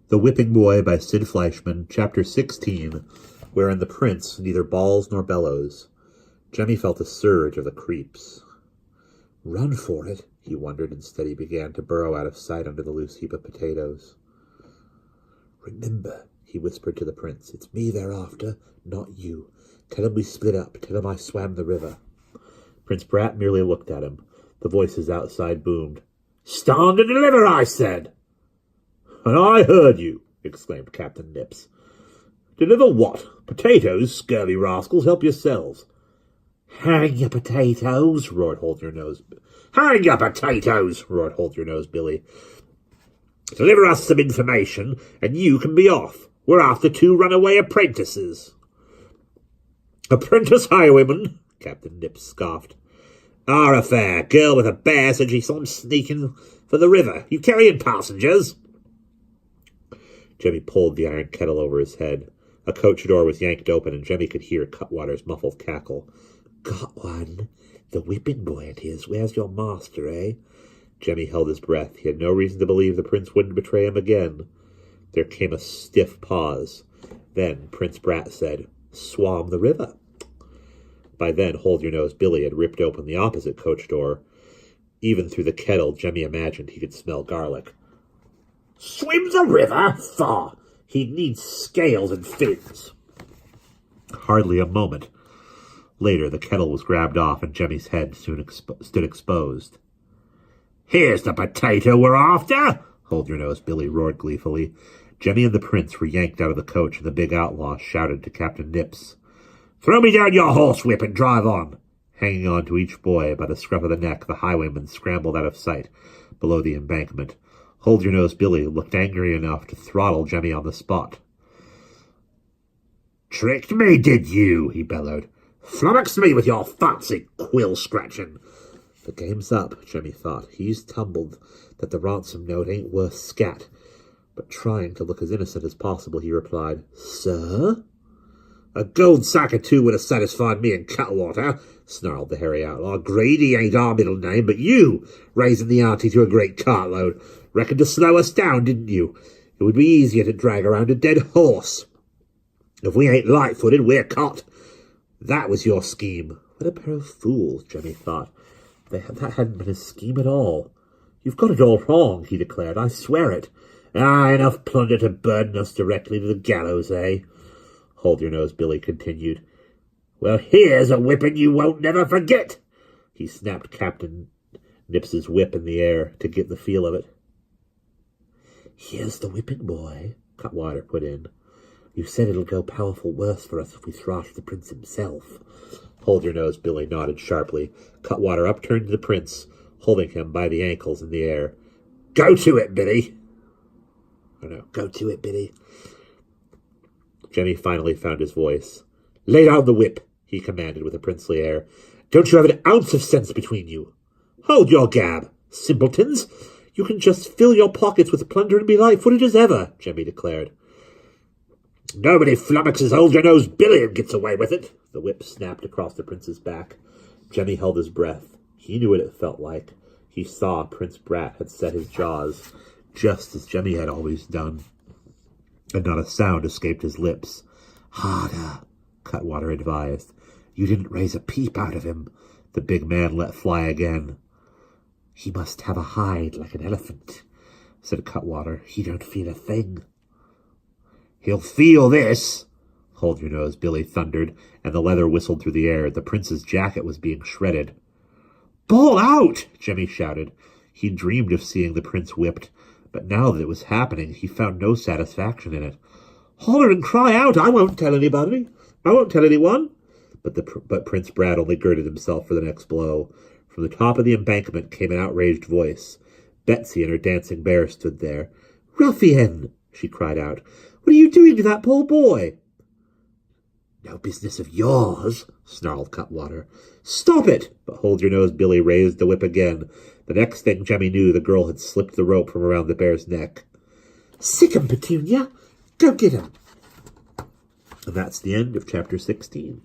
The Whipping Boy by Fleischman, Chapter 16, wherein the prince neither bawls nor bellows. Jemmy felt a surge of the creeps. Run for it, he wondered. Instead he began to burrow out of sight under the loose heap of potatoes. Remember, he whispered to the prince, it's me they're after, not you. Tell him we split up. Tell him I swam the river. Prince Brat merely looked at him. The voices outside boomed. Stand and deliver, I said. And I heard you, exclaimed Captain Nips. Deliver what? Potatoes, scurvy rascals, help yourselves. Hang your potatoes, roared Hold-Your-Nose. Hang your potatoes, roared Hold-Your-Nose Billy. Deliver us some information, and you can be off. We're after 2 runaway apprentices. Apprentice highwayman, Captain Nips scoffed. Our affair. Girl with a bear said she saw him sneaking for the river. You carrying passengers? Jemmy pulled the iron kettle over his head. A coach door was yanked open, and Jemmy could hear Cutwater's muffled cackle. Got one. The whipping boy it is. Where's your master, eh? Jemmy held his breath. He had no reason to believe the prince wouldn't betray him again. There came a stiff pause. Then Prince Brat said, Swam the river. By then, Hold-Your-Nose Billy had ripped open the opposite coach door. Even through the kettle, Jemmy imagined he could smell garlic. Swims a river? Faugh! He'd need scales and fins. Hardly a moment later, the kettle was grabbed off, and Jemmy's head soon stood exposed. Here's the potato we're after! Hold-Your-Nose Billy roared gleefully. Jemmy and the prince were yanked out of the coach, and the big outlaw shouted to Captain Nips. Throw me down your horsewhip and drive on. Hanging on to each boy by the scruff of the neck, the highwayman scrambled out of sight below the embankment. Hold-Your-Nose Billy looked angry enough to throttle Jemmy on the spot. Tricked me, did you? He bellowed. Flummoxed me with your fancy quill-scratching. The game's up, Jemmy thought. He's tumbled that the ransom note ain't worth scat. But trying to look as innocent as possible, he replied, Sir? A gold sack or 2 would have satisfied me in Cutwater, snarled the hairy outlaw. Greedy ain't our middle name, but you, raising the auntie to a great cartload, reckoned to slow us down, didn't you? It would be easier to drag around a dead horse. If we ain't light-footed, we're caught. That was your scheme. What a pair of fools, Jemmy thought. That hadn't been a scheme at all. You've got it all wrong, he declared. I swear it. Enough plunder to burden us directly to the gallows, eh? Hold-Your-Nose Billy continued. Well, here's a whipping you won't never forget. He snapped Captain Nips's whip in the air to get the feel of it. Here's the whipping boy, Cutwater put in. You said it'll go powerful worse for us if we thrash the prince himself. Hold-Your-Nose Billy nodded sharply. Cutwater upturned to the prince, holding him by the ankles in the air. Go to it, Billy. Oh no, go to it, Billy. Jemmy finally found his voice. Lay down the whip, he commanded with a princely air. Don't you have an ounce of sense between you? Hold your gab, simpletons. You can just fill your pockets with plunder and be light-footed as ever, Jemmy declared. Nobody flummoxes Hold-Your-Nose Billy and gets away with it. The whip snapped across the prince's back. Jemmy held his breath. He knew what it felt like. He saw Prince Brat had set his jaws, just as Jemmy had always done. And not a sound escaped his lips. Harder, Cutwater advised. You didn't raise a peep out of him. The big man let fly again. He must have a hide like an elephant, said Cutwater. He don't feel a thing. He'll feel this, Hold-Your-Nose Billy thundered, and the leather whistled through the air. The prince's jacket was being shredded. Bawl out, Jemmy shouted. He dreamed of seeing the prince whipped, but now that it was happening, he found no satisfaction in it. Holler and cry out, I won't tell anybody. I won't tell anyone. But Prince Brat only girded himself for the next blow. From the top of the embankment came an outraged voice. Betsy and her dancing bear stood there. Ruffian, she cried out. What are you doing to that poor boy? No business of yours, snarled Cutwater. Stop it! But Hold-Your-Nose Billy raised the whip again. The next thing Jemmy knew, the girl had slipped the rope from around the bear's neck. Sick 'em, Petunia! Go get him! And that's the end of Chapter 16.